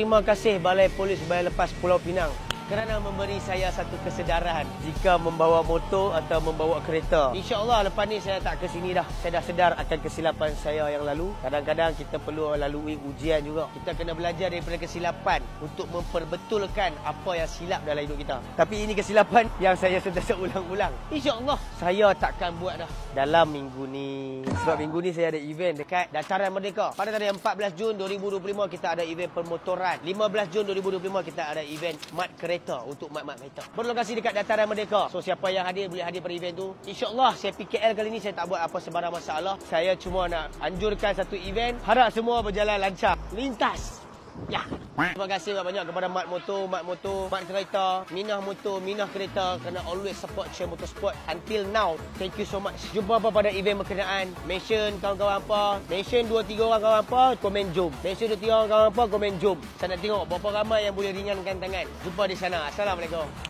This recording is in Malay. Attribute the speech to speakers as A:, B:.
A: Terima kasih Balai Polis Bayan Lepas Pulau Pinang kerana memberi saya satu kesedaran jika membawa motor atau membawa kereta. InsyaAllah lepas ni saya tak ke sini dah. Saya dah sedar akan kesilapan saya yang lalu. Kadang-kadang kita perlu lalui ujian juga. Kita kena belajar daripada kesilapan untuk memperbetulkan apa yang silap dalam hidup kita. Tapi ini kesilapan yang saya sentiasa ulang-ulang. InsyaAllah saya takkan buat dah dalam minggu ni. Sebab minggu ni saya ada event dekat Dataran Merdeka. Pada tarikh 14 Jun 2025 kita ada event permotoran. 15 Jun 2025 kita ada event mat kereta untuk mat-mat kereta. Berlokasi dekat Dataran Merdeka. So siapa yang hadir boleh hadir pada event tu. InsyaAllah saya PKL kali ni saya tak buat apa sebarang masalah. Saya cuma nak anjurkan satu event. Harap semua berjalan lancar. Lintas. Ya. Terima kasih banyak kepada mat motor, mat kereta, minah motor, minah kereta kerana always support Chair Motorsport until now. Thank you so much. Jumpa apa pada event berkenaan. Mention kawan-kawan apa. Mention 2-3 orang kawan apa, komen jom. Mention 2-3 orang kawan apa, komen jom. Saya nak tengok berapa ramai yang boleh ringankan tangan. Jumpa di sana. Assalamualaikum.